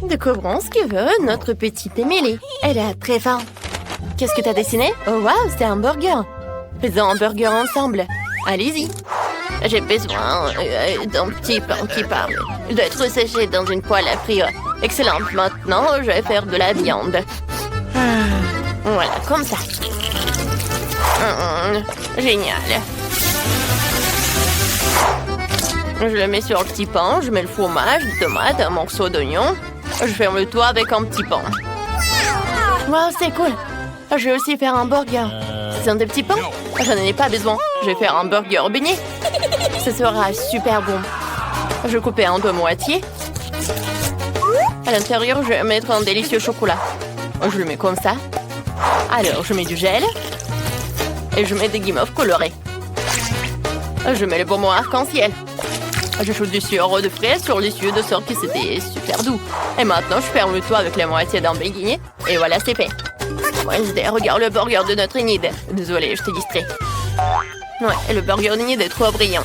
Découvrons ce que veut notre petite Émilie. Elle a très faim. Qu'est-ce que t'as dessiné? Oh waouh, c'est un burger. Faisons un burger ensemble. Allez-y. J'ai besoin d'un petit pain qui parle. Il doit être séché dans une poêle à frire. Excellent. Maintenant, je vais faire de la viande. Voilà, comme ça. Génial. Je le mets sur le petit pain. Je mets le fromage, des tomates, un morceau d'oignon. Je ferme le toit avec un petit pain. Wow, c'est cool. Je vais aussi faire un burger. C'est un des petits pains? Je n'en ai pas besoin. Je vais faire un burger beignet. Ce sera super bon. Je coupe en deux moitiés. À l'intérieur, je vais mettre un délicieux chocolat. Je le mets comme ça. Alors, je mets du gel. Et je mets des guimauves colorées. Je mets le bonbon arc-en-ciel. J'ajoute du sirop de fraises sur les yeux de sorte que c'était super doux. Et maintenant, je ferme le toit avec la moitié d'un beignet. Et voilà, c'est fait. Wednesday, regarde le burger de notre Enid. Désolée, je t'ai distrait. Ouais, le burger d'Enid est trop brillant.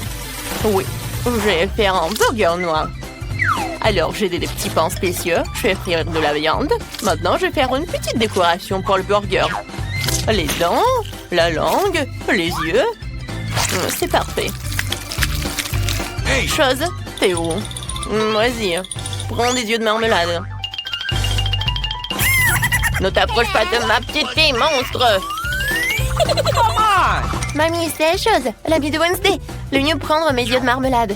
Oui, je vais faire un burger noir. Alors, j'ai des petits pains spéciaux. Je vais frire de la viande. Maintenant, je vais faire une petite décoration pour le burger. Les dents, la langue, les yeux. C'est parfait. Chose, t'es où? Vas-y, prends des yeux de marmelade. Ne t'approche pas de ma petite fille, monstre! Mamie, c'est la chose, l'habit de Wednesday. Le mieux prendre mes yeux de marmelade.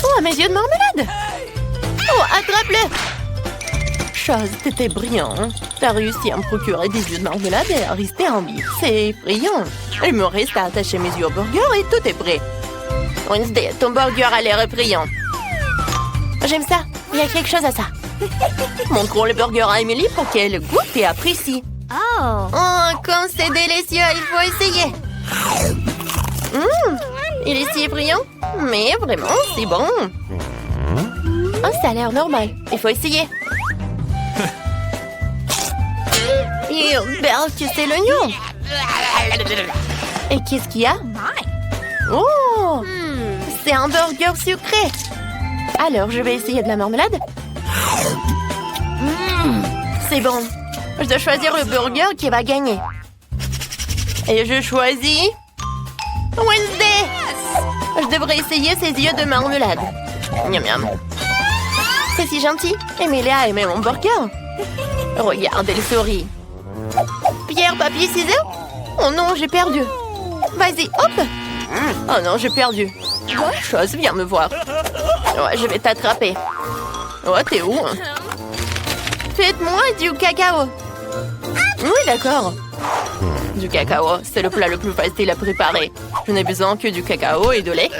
Oh, mes yeux de marmelade! Oh, attrape-le! Chose, t'étais brillant. T'as réussi à me procurer des yeux de marmelade et à rester en vie. C'est effrayant. Il me reste à attacher mes yeux au burger et tout est prêt. Wednesday, ton burger a l'air effrayant. J'aime ça. Il y a quelque chose à ça. Montrons le burger à Emily pour qu'elle goûte et apprécie. Oh, comme c'est délicieux, il faut essayer. Il est si effrayant, mais vraiment, c'est bon. Oh, ça a l'air normal. Il faut essayer. Que c'est l'oignon. Et qu'est-ce qu'il y a? Oh, c'est un burger sucré. Alors, je vais essayer de la marmelade. C'est bon. Je dois choisir le burger qui va gagner. Et je choisis... Wednesday! Je devrais essayer ses yeux de marmelade. Miam miam. C'est si gentil. Emily a aimé mon burger. Regarde, elle sourit. Pierre, papier, ciseaux? Oh non, j'ai perdu. Vas-y, hop! Oh non, j'ai perdu. Chose, viens me voir. Ouais, je vais t'attraper. Oh, t'es où? Faites-moi du cacao. Oui, d'accord. Du cacao, c'est le plat le plus facile à préparer. Je n'ai besoin que du cacao et de lait.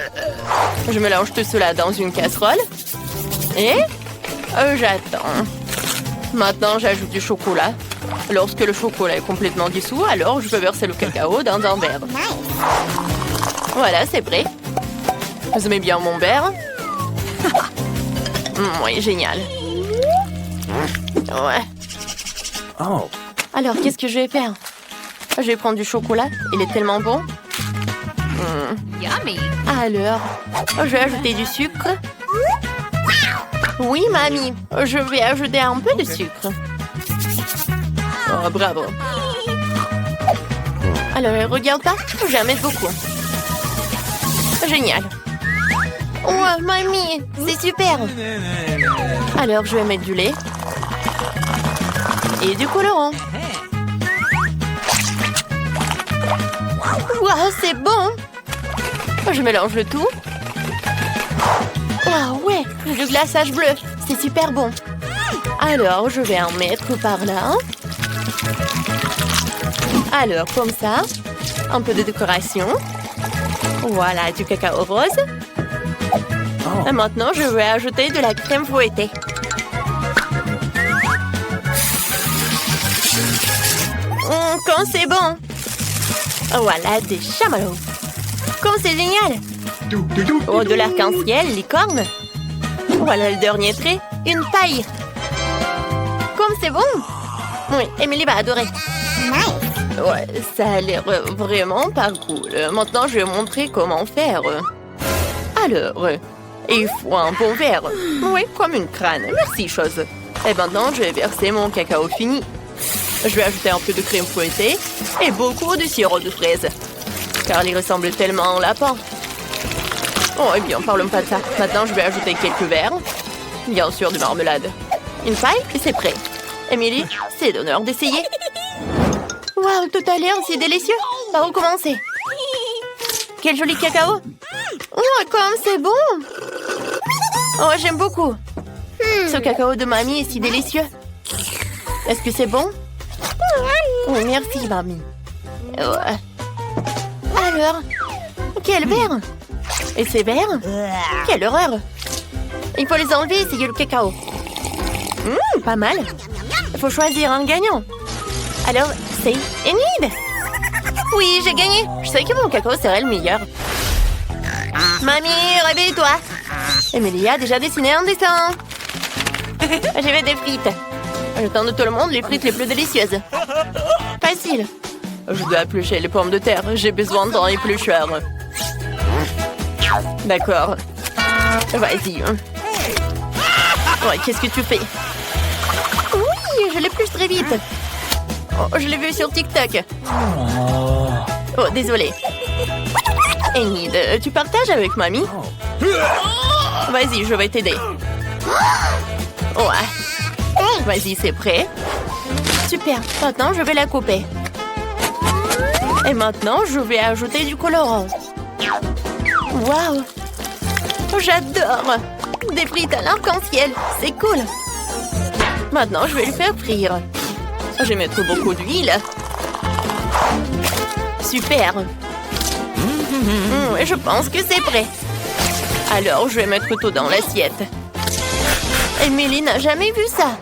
Je mélange tout cela dans une casserole. Et j'attends. Maintenant, j'ajoute du chocolat. Lorsque le chocolat est complètement dissous, alors je peux verser le cacao dans un verre. Voilà, c'est prêt. Vous aimez bien mon verre? Oui, génial. Ouais. Oh. Alors, qu'est-ce que je vais faire? Je vais prendre du chocolat. Il est tellement bon. Yummy. Alors, je vais ajouter du sucre. Oui, mamie. Je vais ajouter un peu de sucre. Oh, bravo. Alors, regarde pas. J'en mets beaucoup. Génial. Oh, mamie, c'est super. Alors, je vais mettre du lait. Et du colorant. Wow, c'est bon. Je mélange le tout. Wow, ouais, le glaçage bleu. C'est super bon. Alors, je vais en mettre par là. Alors, comme ça. Un peu de décoration. Voilà, du cacao rose. Et maintenant, je vais ajouter de la crème fouettée. Quand c'est bon. Voilà, des chamallows. Comme c'est génial. Oh, de l'arc-en-ciel, licorne. Voilà le dernier trait, une paille. Comme c'est bon. Oui, Emily va adorer. Ouais, ça a l'air vraiment pas cool. Maintenant, je vais montrer comment faire. Alors, Et il faut un bon verre. Oui, comme une crâne. Merci, chose. Et maintenant, je vais verser mon cacao fini. Je vais ajouter un peu de crème fouettée et beaucoup de sirop de fraise. Car il ressemble tellement au lapin. Oh, eh bien, parlons pas de ça. Maintenant, je vais ajouter quelques verres. Bien sûr, de marmelade. Une paille et c'est prêt. Emily, c'est d'honneur d'essayer. Waouh, tout a l'air si délicieux. Par où commencer? Quel joli cacao. Oh, comme c'est bon. Oh, j'aime beaucoup. Ce cacao de mamie est si délicieux. Est-ce que c'est bon? Oh, merci, mamie. Ouais. Alors, quel verre? Et ces verres? Quelle horreur! Il faut les enlever et essayer le cacao. Pas mal. Il faut choisir un gagnant. Alors, c'est Enid. Oui, j'ai gagné. Je sais que mon cacao serait le meilleur. Mamie, réveille-toi. Emily a déjà dessiné un dessin. J'ai fait des frites. J'attends de tout le monde les frites les plus délicieuses. Facile. Je dois éplucher les pommes de terre. J'ai besoin d'un éplucheur. D'accord. Vas-y. Ouais, qu'est-ce que tu fais? Oui, je l'épluche très vite. Oh, je l'ai vu sur TikTok. Oh, désolé. Enid, tu partages avec mamie? Vas-y, je vais t'aider. Ouais. Vas-y, c'est prêt. Super. Maintenant, je vais la couper. Et maintenant, je vais ajouter du colorant. Waouh! J'adore! Des frites à l'arc-en-ciel. C'est cool. Maintenant, je vais le faire frire. Je vais mettre beaucoup d'huile. Super. Je pense que c'est prêt. Alors, je vais mettre tout dans l'assiette. Emily n'a jamais vu ça.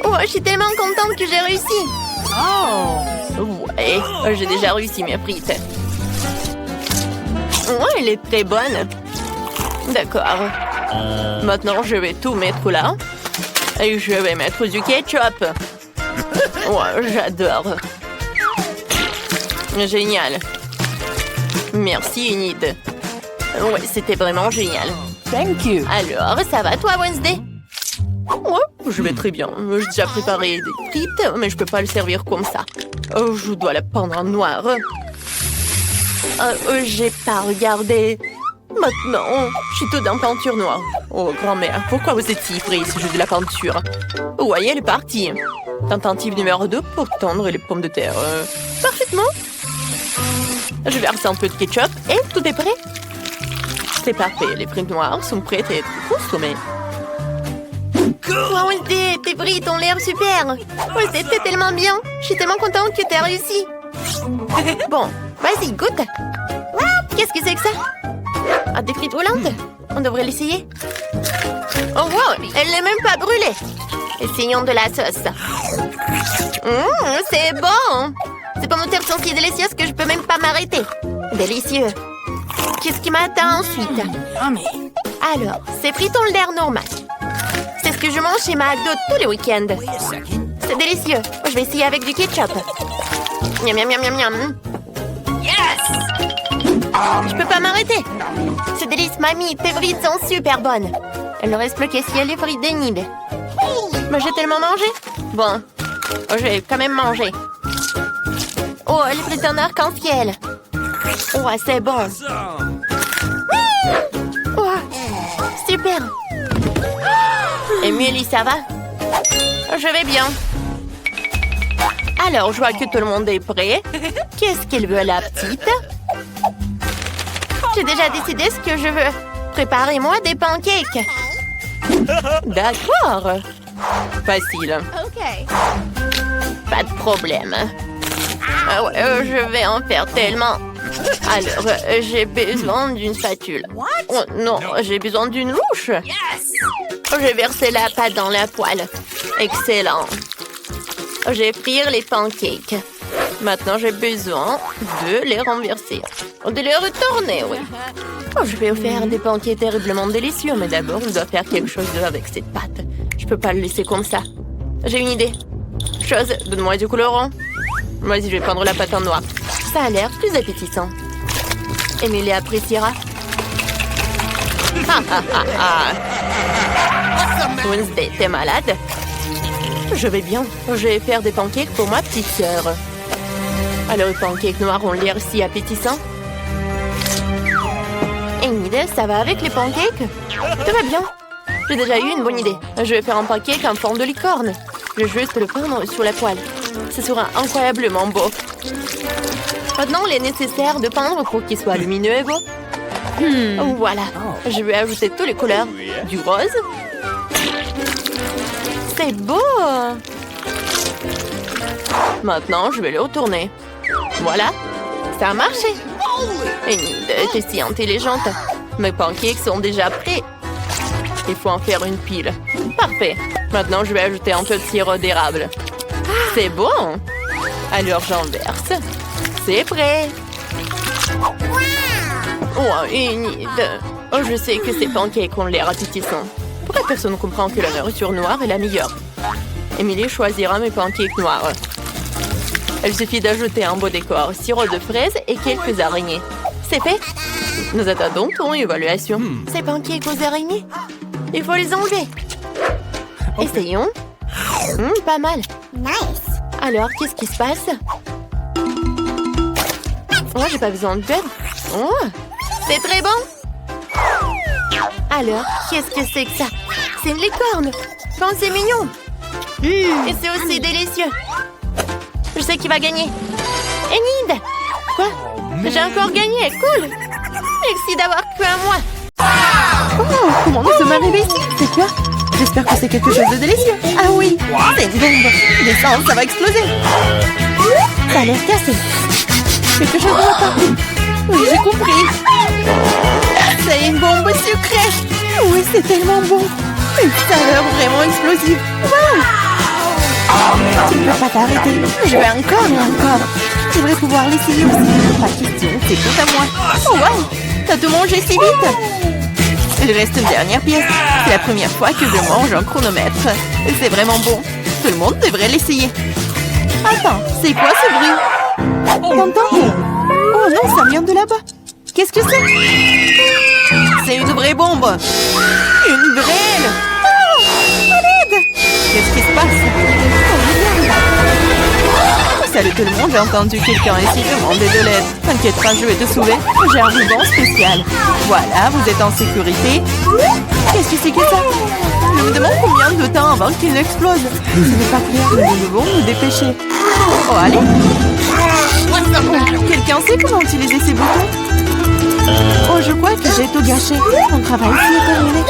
Oh, je suis tellement contente que j'ai réussi. Oh! Ouais, j'ai déjà réussi mes frites. Ouais, elle est très bonne. D'accord. Maintenant, je vais tout mettre là. Et je vais mettre du ketchup. Ouais, j'adore. Génial. Merci, Enid. Ouais, c'était vraiment génial. Thank you. Alors, ça va toi, Wednesday? Ouais, je vais très bien. J'ai déjà préparé des frites, mais je peux pas le servir comme ça. Je dois la peindre en noir. J'ai pas regardé. Maintenant, je suis toute en peinture noire. Oh, grand-mère, pourquoi vous êtes si effrayée si je fais de la peinture? Ouais, elle est partie. Tentative numéro 2 pour tondre les pommes de terre. Parfaitement. Je verse un peu de ketchup et tout est prêt. C'est parfait, les frites noires sont prêtes à être consommées. Wow, Wednesday, tes frites ont l'air super. Ouais, c'était tellement bien. Je suis tellement contente que tu as réussi. Bon, vas-y, goûte. Qu'est-ce que c'est que ça? Ah, des frites volantes? On devrait l'essayer. Oh wow, elle n'est même pas brûlée. Essayons de la sauce. C'est bon. Ces pommes de terre sont si délicieuses que je peux même pas m'arrêter. Délicieux. Qu'est-ce qui m'attend ensuite? Alors, ces frites ont l'air normal. C'est ce que je mange chez McDo tous les week-ends. C'est délicieux. Je vais essayer avec du ketchup. Miam, miam, miam, miam, miam. Yes! Je peux pas m'arrêter. C'est délice, mamie. Tes frites sont super bonnes. Il ne reste plus qu'à essayer les frites d'Enid. Mais j'ai tellement mangé. Bon, je vais quand même manger. Oh, les frites en arc-en-ciel. Oh, c'est bon. Oh, super. Emily, ça va? Je vais bien. Alors, je vois que tout le monde est prêt. Qu'est-ce qu'elle veut, la petite? J'ai déjà décidé ce que je veux. Préparez-moi des pancakes. D'accord. Facile. OK. Pas de problème. Ah ouais, je vais en faire tellement. Alors, j'ai besoin d'une spatule. Oh non, j'ai besoin d'une louche. Je vais verser la pâte dans la poêle. Excellent. Je vais frire les pancakes. Maintenant, j'ai besoin de les renverser. De les retourner, oui. Oh, je vais faire des pancakes terriblement délicieux, mais d'abord, je dois faire quelque chose avec cette pâte. Je peux pas le laisser comme ça. J'ai une idée. Chose, donne-moi du colorant. Vas-y, je vais prendre la pâte en noir. Ça a l'air plus appétissant. Emily appréciera. Wednesday, t'es malade? Je vais bien. Je vais faire des pancakes pour ma petite sœur. Alors, les pancakes noirs ont l'air si appétissants. Enid, ça va avec les pancakes? Tout va bien. J'ai déjà eu une bonne idée. Je vais faire un pancake en forme de licorne. Je vais juste le peindre sur la poêle. Ce sera incroyablement beau. Maintenant, il est nécessaire de peindre pour qu'il soit lumineux et beau. Voilà. Je vais ajouter toutes les couleurs. Du rose. C'est beau! Maintenant, je vais le retourner. Voilà, ça a marché. Enid, t'es si intelligente. Mes pancakes sont déjà prêts. Il faut en faire une pile. Parfait. Maintenant, je vais ajouter un peu de sirop d'érable. C'est bon. Alors, j'en verse. C'est prêt. Oh, Enid. Oh, je sais que ces pancakes ont l'air appétissants. Pourquoi personne ne comprend que la nourriture noire est la meilleure? Emily choisira mes pancakes noirs. Il suffit d'ajouter un beau décor, sirop de fraises et quelques araignées. C'est fait. Nous attendons ton évaluation. Ces pancakes aux araignées? Il faut les enlever. Essayons. Pas mal. Nice. Alors, qu'est-ce qui se passe? Oh, j'ai pas besoin de beurre. Oh, c'est très bon. Alors, qu'est-ce que c'est que ça? C'est une licorne. Quand c'est mignon. Et c'est aussi délicieux. Je sais qui va gagner. Enid! Quoi? J'ai encore gagné. Cool. Merci d'avoir cru à moi. Oh, comment nous sommes arrivés ici? C'est quoi? J'espère que c'est quelque chose de délicieux. Ah oui, c'est une bombe. Descends, ça va exploser. Ça a l'air cassé. Quelque chose ne va pas. Oui, j'ai compris. C'est une bombe sucrée. Oui, c'est tellement bon. Une saveur vraiment explosive. Wow! Tu ne peux pas t'arrêter. Je vais encore et encore. Je devrais pouvoir l'essayer aussi. Pas question, c'est tout à moi. Oh wow! T'as tout mangé si vite. Il reste une dernière pièce. C'est la première fois que je mange un chronomètre. C'est vraiment bon. Tout le monde devrait l'essayer. Attends, c'est quoi ce bruit? T'entends? Oh non, ça vient de là-bas. Qu'est-ce que c'est? C'est une vraie bombe. Une vraie. Oh, à l'aide! Qu'est-ce qui se passe? Salut tout le monde, j'ai entendu quelqu'un ici demander de l'aide. T'inquiète pas, je vais te sauver. J'ai un ruban spécial. Voilà, vous êtes en sécurité. Qu'est-ce que c'est que ça? Je me demande combien de temps avant qu'il n'explose. Ce n'est pas clair, nous devons nous dépêcher. Oh, allez. Oh, quelqu'un sait comment utiliser ces boutons? Oh, je crois que j'ai tout gâché. Mon travail ici est terminé.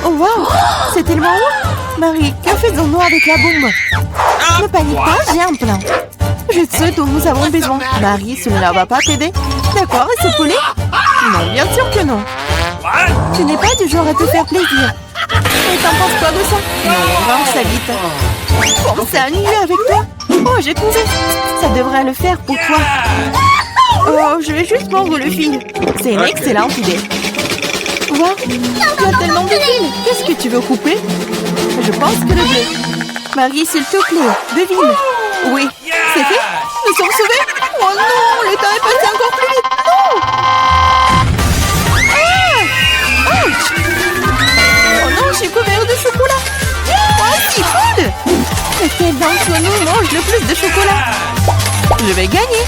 Au revoir. Oh, wow! C'est tellement haut! Marie, que faisons-nous avec la bombe? Ne panique pas, j'ai un plan. Je sais dont nous avons besoin. Marie, cela ne va pas t'aider? D'accord, et ce poulet? Non, bien sûr que non. Tu n'es pas du genre à te faire plaisir. Et t'en penses quoi de ça? Non, range ça vite. Pense à annuler avec toi. Oh, j'ai trouvé. Ça devrait le faire pour toi. Oh, je vais juste mordre le fil. C'est une excellente idée. Wow, il y a tellement de fils. Qu'est-ce que tu veux couper? Je pense que le bleu. Marie, s'il te plaît, devine. Oui, c'est fait. Nous sommes sauvés. Oh non, le temps est passé encore plus vite. Non. Ah! Ouch! Oh non, j'ai couvert de chocolat. Oh, si cool! Lequel d'entre nous mange le plus de chocolat? Je vais gagner.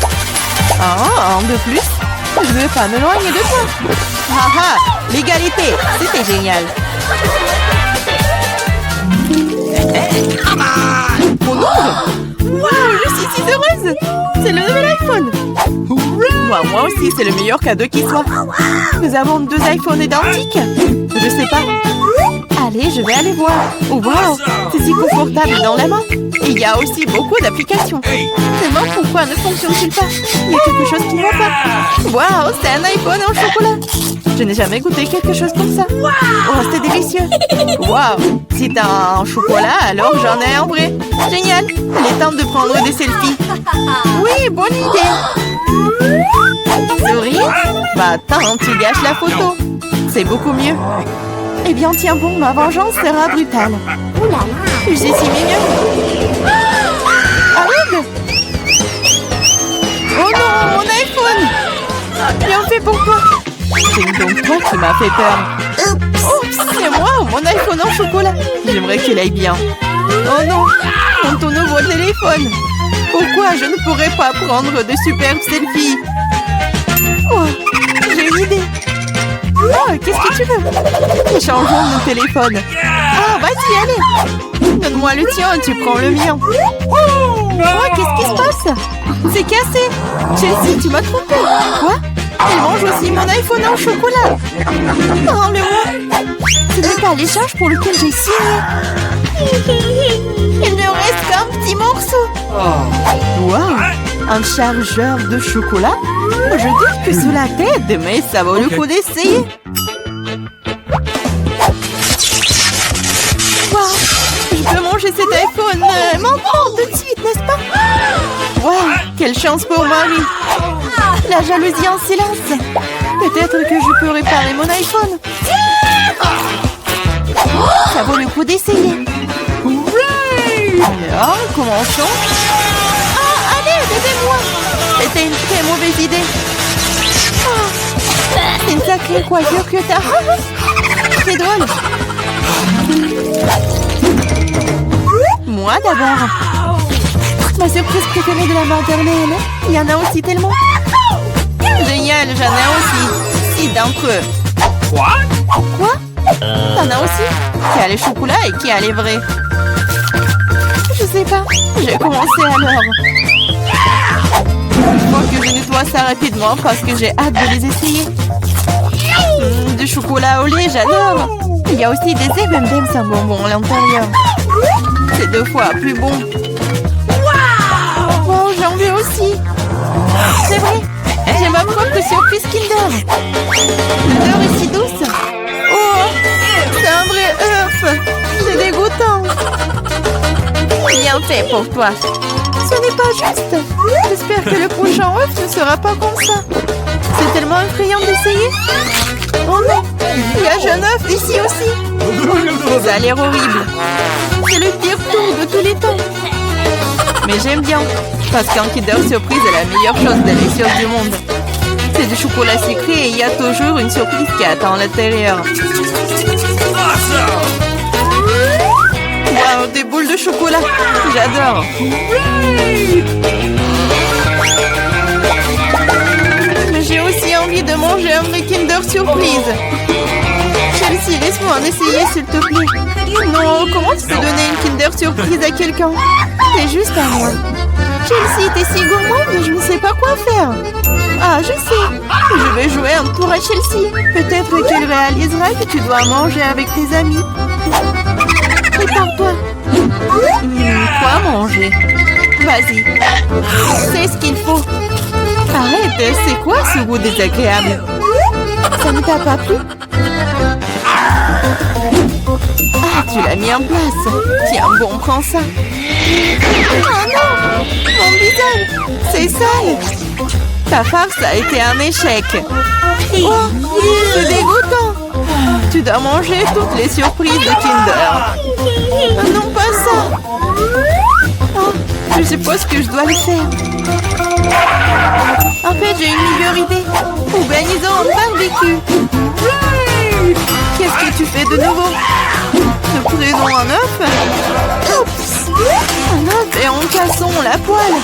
Ah, un de plus. Je ne veux pas m'éloigner de toi. Haha, l'égalité, c'était génial. Mon ongle! Waouh, je suis si heureuse! C'est le nouvel iPhone! Moi aussi, c'est le meilleur cadeau qui soit. Nous avons 2 iPhones identiques. Je sais pas. Allez, je vais aller voir. Oh, wow, c'est si confortable dans la main. Et il y a aussi beaucoup d'applications. Seulement, pourquoi ne fonctionne-t-il pas? Il y a quelque chose qui ne va pas. Waouh, c'est un iPhone en chocolat. Je n'ai jamais goûté quelque chose comme ça. Oh, c'est délicieux. Waouh, si t'as un chocolat, alors j'en ai un vrai. Génial. Il est temps de prendre des selfies. Oui, bonne idée. Souris? Bah attends, tu gâches la photo. C'est beaucoup mieux. Eh bien, tiens bon, ma vengeance sera brutale. Ouh là là. J'ai si mignon. Arrête! Oh non, mon iPhone! Bien fait pour toi. C'est donc toi qui m'as fait peur. Oups, c'est moi, mon iPhone en chocolat. J'aimerais qu'il aille bien. Oh non, prends ton nouveau téléphone. Pourquoi je ne pourrais pas prendre de superbes selfies? Oh, j'ai une idée. Oh, qu'est-ce que tu veux? Échangeons nos téléphones. Ah, vas-y, allez. Donne-moi le tien, tu prends le mien. Oh, qu'est-ce qui se passe? C'est cassé. Chelsea, tu m'as trompé. Quoi? Elle mange aussi mon iPhone en chocolat. Oh, mais moi, ce n'est pas l'échange pour lequel j'ai signé. Il ne reste qu'un petit morceau. Wow, un chargeur de chocolat? Je doute que cela t'aide, mais ça vaut le coup d'essayer. Wow, je peux manger cet iPhone maintenant tout de suite, n'est-ce pas? Wow, quelle chance pour Marie. La jalousie en silence. Peut-être que je peux réparer mon iPhone. Ça vaut le coup d'essayer. Alors, commençons. Ah, allez, aidez-moi. C'était une très mauvaise idée. Oh, c'est une sacrée coiffure que t'as. C'est drôle. Moi d'abord. Ma surprise préférée de la maternelle. Il y en a aussi tellement. Génial, j'en ai aussi. 6 d'entre eux. Quoi? T'en as aussi? Qui a les chocolats et qui a les vrais? Je sais pas. J'ai commencé alors. Il faut que je nettoie ça rapidement parce que j'ai hâte de les essayer. Du chocolat au lait, j'adore. Il y a aussi des M&M's sans bonbons à l'intérieur. C'est 2 fois plus bon. Wow, j'en veux aussi. C'est vrai. J'ai ma propre surprise Kinder. L'odeur est si douce. Oh, c'est un vrai œuf. C'est dégoûtant. Bien fait pour toi. Ce n'est pas juste. J'espère que le prochain œuf ne sera pas comme ça. C'est tellement effrayant d'essayer. Oh non, il y a un œuf ici aussi. Ça a l'air horrible. C'est le pire tour de tous les temps. Mais j'aime bien, parce qu'un Kinder Surprise est la meilleure chose délicieuse du monde. C'est du chocolat sucré et il y a toujours une surprise qui attend à l'intérieur. Wow, des boules de chocolat. J'adore. Mais j'ai aussi envie de manger un vrai Kinder Surprise. Chelsea, laisse-moi en essayer, s'il te plaît. Non, comment tu peux donner une Kinder Surprise à quelqu'un? C'est juste à moi. Chelsea, t'es si gourmande, je ne sais pas quoi faire. Ah, je sais. Je vais jouer un tour à Chelsea. Peut-être qu'elle réalisera que tu dois manger avec tes amis. Prépare-toi. Quoi manger? Vas-y. C'est ce qu'il faut. Arrête, c'est quoi ce goût désagréable? Ça ne t'a pas plu? Ah, tu l'as mis en place. Tiens, bon, prends ça. Oh non! Mon visage! C'est sale! Ta farce a été un échec. Oh, c'est dégoûtant! Tu dois manger toutes les surprises de Kinder. Non, pas ça! Oh, je suppose que je dois le faire. En fait, j'ai une meilleure idée. Organisons un barbecue. Qu'est-ce que tu fais de nouveau? Nous prenons un œuf. Oups! Un œuf et en cassons la poêle.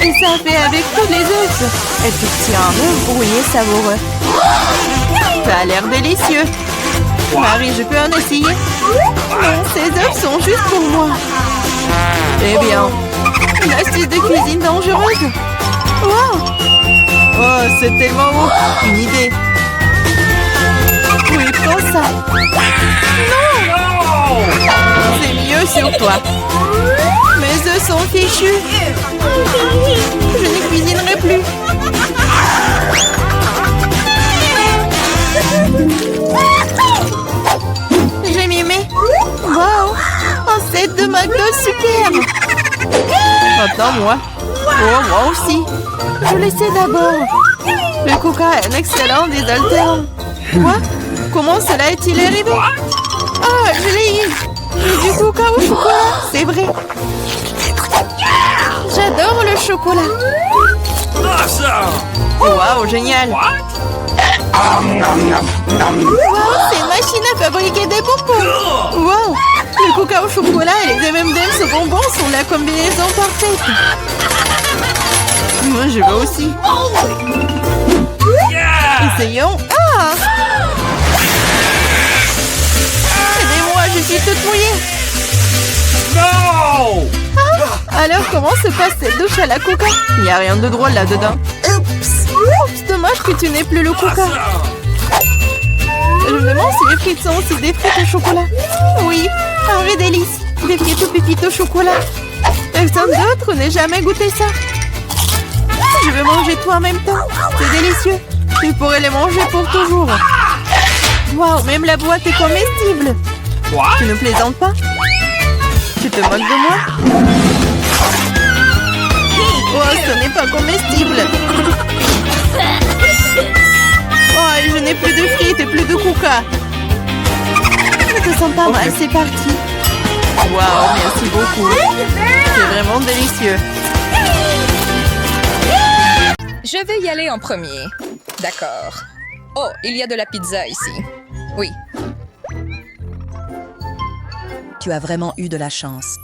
Et ça fait avec tous les œufs. Et puis tiens, un œuf brouillé savoureux. Ça a l'air délicieux. Marie, je peux en essayer? Non, ces œufs sont juste pour moi. Eh bien, une astuce de cuisine dangereuse. Wow! Oh, c'est tellement beau. Une idée. Oui, prends ça. Non! C'est mieux sur toi. Mes œufs sont fichus. Je ne cuisinerai plus. J'ai mimé. Wow! Un set de McDo superbe. Maintenant, moi. Oh, moi aussi. Je l'essaie d'abord. Le coca est un excellent désaltérant. Quoi? Comment cela est-il arrivé? Ah, je l'ai eu. Du coca au chocolat, c'est vrai. J'adore J'adore le chocolat. Waouh, génial. Wow, c'est une machine à fabriquer des bonbons. Wow, le coca au chocolat et les M&M's au bonbons sont la combinaison parfaite. Moi, je veux aussi. Essayons. Ah! Aidez-moi, je suis toute mouillée. Non! Alors, comment se passe cette douche à la coca? Il n'y a rien de drôle là-dedans. Oups, dommage que tu n'aies plus le coca. Je me demande si les frites sont aussi des frites au chocolat. Oui, un vrai délice. Des frites aux pépites au chocolat. Personne d'autre n'ait jamais goûté ça. Je veux manger tout en même temps. C'est délicieux. Tu pourrais les manger pour toujours. Waouh, même la boîte est comestible. Tu ne plaisantes pas? Tu te moques de moi? Oh, ce n'est pas comestible. Oh, je n'ai plus de frites et plus de coca. Je te sens pas mal, c'est parti. Waouh, merci beaucoup. C'est vraiment délicieux. Je vais y aller en premier. D'accord. Oh, il y a de la pizza ici. Oui. Tu as vraiment eu de la chance.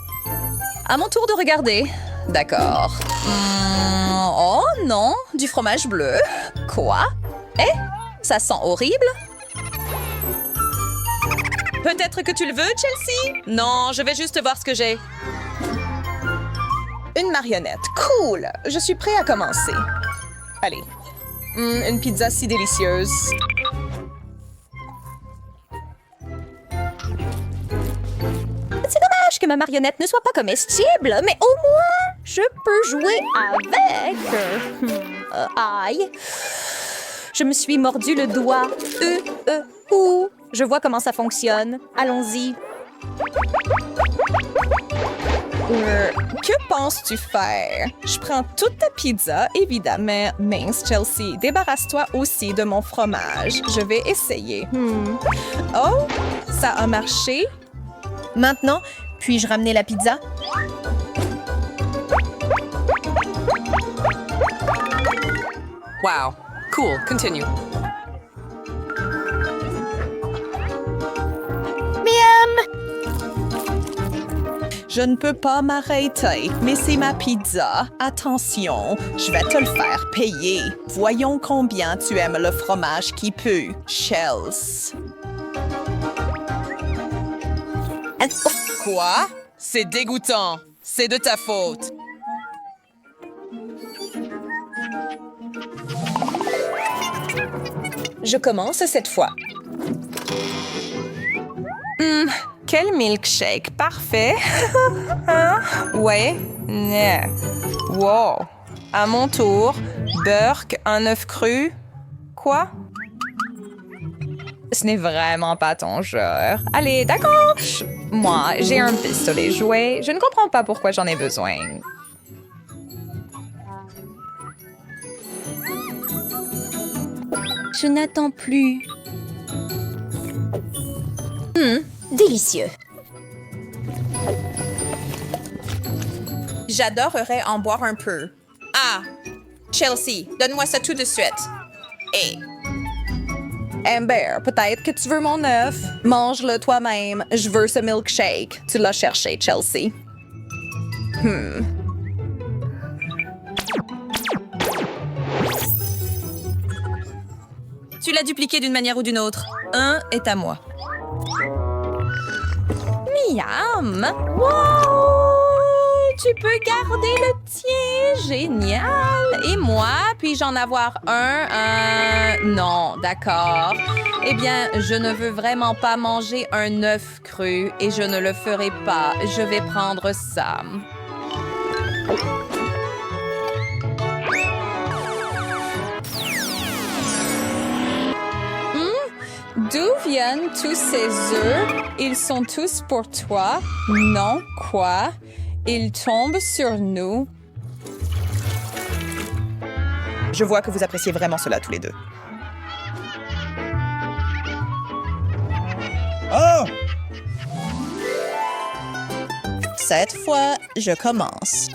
À mon tour de regarder. D'accord. Oh non, du fromage bleu. Quoi? Eh, ça sent horrible. Peut-être que tu le veux, Chelsea? Non, je vais juste voir ce que j'ai. Une marionnette. Cool. Je suis prêt à commencer. Allez. Une pizza si délicieuse. C'est dommage que ma marionnette ne soit pas comestible, mais au moins, je peux jouer avec. Aïe. Je me suis mordu le doigt. Ouh. Je vois comment ça fonctionne. Allons-y. Que penses-tu faire? Je prends toute ta pizza, évidemment. Mince, Chelsea, débarrasse-toi aussi de mon fromage. Je vais essayer. Oh, ça a marché. Maintenant, puis-je ramener la pizza? Wow. Cool. Continue. Je ne peux pas m'arrêter, mais c'est ma pizza. Attention, je vais te le faire payer. Voyons combien tu aimes le fromage qui pue, Chelsea. Quoi? C'est dégoûtant. C'est de ta faute. Je commence cette fois. Quel milkshake parfait. Ouais. Wow. À mon tour. Burke, un œuf cru. Quoi? Ce n'est vraiment pas ton genre. Allez, d'accord. Moi, j'ai un pistolet jouet. Je ne comprends pas pourquoi j'en ai besoin. Je n'attends plus. Délicieux. J'adorerais en boire un peu. Ah! Chelsea, donne-moi ça tout de suite. Et... Amber, peut-être que tu veux mon œuf. Mange-le toi-même. Je veux ce milkshake. Tu l'as cherché, Chelsea. Tu l'as dupliqué d'une manière ou d'une autre. Un est à moi. Miam! Wow! Tu peux garder le tien! Génial! Et moi, puis-je en avoir un? Non, d'accord. Eh bien, je ne veux vraiment pas manger un œuf cru et je ne le ferai pas. Je vais prendre ça. D'où viennent tous ces œufs? Ils sont tous pour toi? Non, quoi? Ils tombent sur nous. Je vois que vous appréciez vraiment cela tous les deux. Oh! Cette fois, je commence.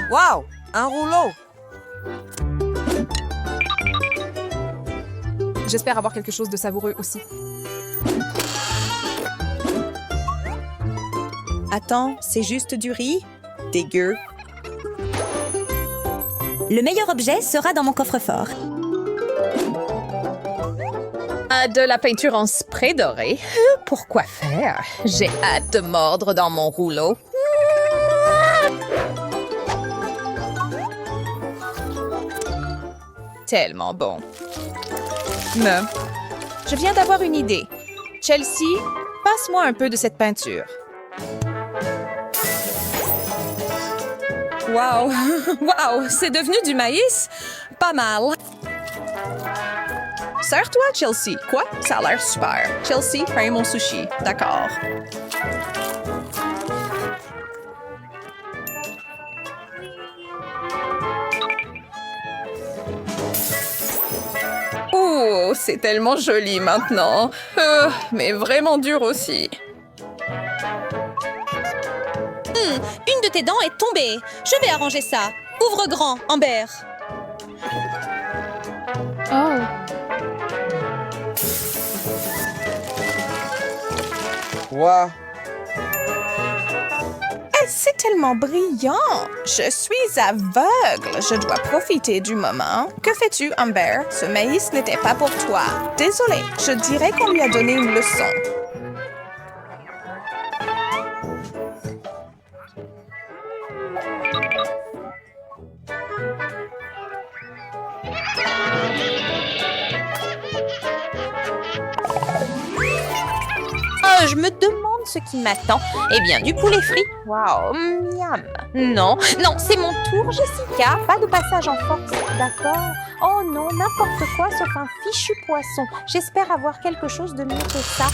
Wow! Un rouleau! J'espère avoir quelque chose de savoureux aussi. Attends, c'est juste du riz? Dégueu. Le meilleur objet sera dans mon coffre-fort. De la peinture en spray doré. Pourquoi faire? J'ai hâte de mordre dans mon rouleau. Tellement bon. Mais, je viens d'avoir une idée. Chelsea, passe-moi un peu de cette peinture. Wow! Wow! C'est devenu du maïs? Pas mal. Sers-toi, Chelsea. Quoi? Ça a l'air super. Chelsea, paye mon sushi. D'accord. Oh, c'est tellement joli maintenant. Mais vraiment dur aussi. Une de tes dents est tombée. Je vais arranger ça. Ouvre grand, Amber. Wow! C'est tellement brillant. Je suis aveugle. Je dois profiter du moment. Que fais-tu, Amber? Ce maïs n'était pas pour toi. Désolée. Je dirais qu'on lui a donné une leçon. Je me demande ce qui m'attend. Eh bien, du poulet frit. Waouh, miam. Non, non, c'est mon tour, Jessica. Pas de passage en force, d'accord? Oh non, n'importe quoi sauf un fichu poisson. J'espère avoir quelque chose de mieux que ça.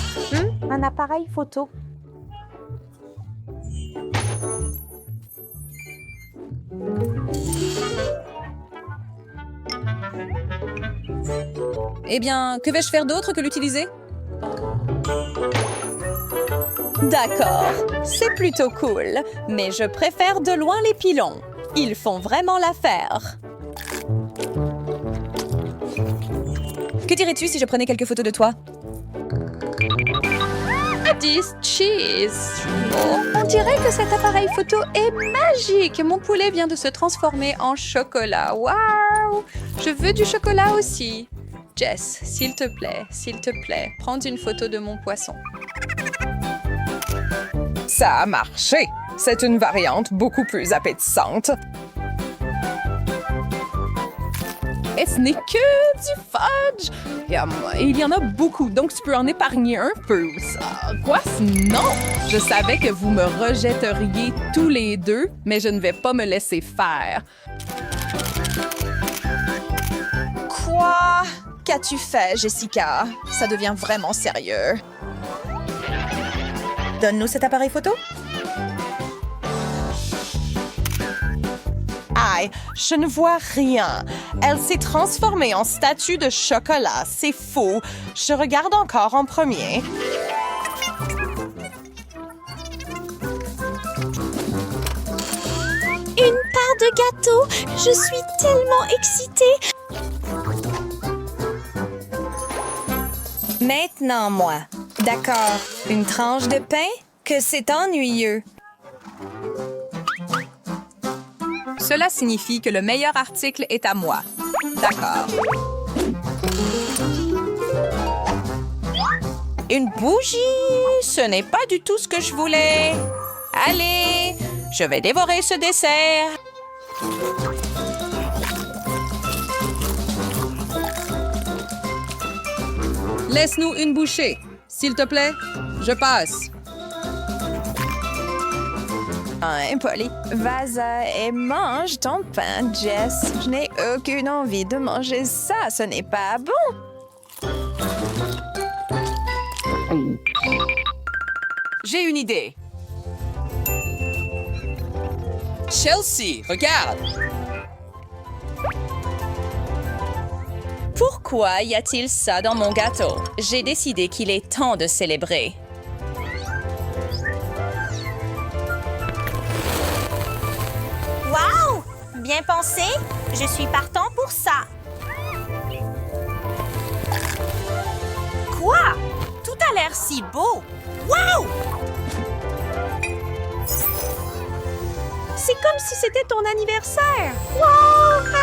Un appareil photo. Eh bien, que vais-je faire d'autre que l'utiliser? D'accord, c'est plutôt cool, mais je préfère de loin les pilons. Ils font vraiment l'affaire. Que dirais-tu si je prenais quelques photos de toi? 10 cheese. Oh, on dirait que cet appareil photo est magique. Mon poulet vient de se transformer en chocolat. Waouh! Je veux du chocolat aussi. Jess, s'il te plaît, prends une photo de mon poisson. Ça a marché. C'est une variante beaucoup plus appétissante. Et ce n'est que du fudge. Il y en a beaucoup, donc tu peux en épargner un peu. Quoi? Non! Je savais que vous me rejetteriez tous les deux, mais je ne vais pas me laisser faire. Quoi? Qu'as-tu fait, Jessica? Ça devient vraiment sérieux. Donne-nous cet appareil photo. Aïe, je ne vois rien. Elle s'est transformée en statue de chocolat. C'est fou. Je regarde encore en premier. Une part de gâteau. Je suis tellement excitée. Maintenant, moi. D'accord. Une tranche de pain? Que c'est ennuyeux. Cela signifie que le meilleur article est à moi. D'accord. Une bougie! Ce n'est pas du tout ce que je voulais. Allez, je vais dévorer ce dessert. Laisse-nous une bouchée. S'il te plaît, je passe. Impoli. Vas-y et mange ton pain, Jess. Je n'ai aucune envie de manger ça. Ce n'est pas bon. J'ai une idée. Chelsea, regarde. Pourquoi y a-t-il ça dans mon gâteau? J'ai décidé qu'il est temps de célébrer. Waouh! bien pensé. Je suis partant pour ça. Quoi? Tout a l'air si beau. Wow! C'est comme si c'était ton anniversaire. Wow!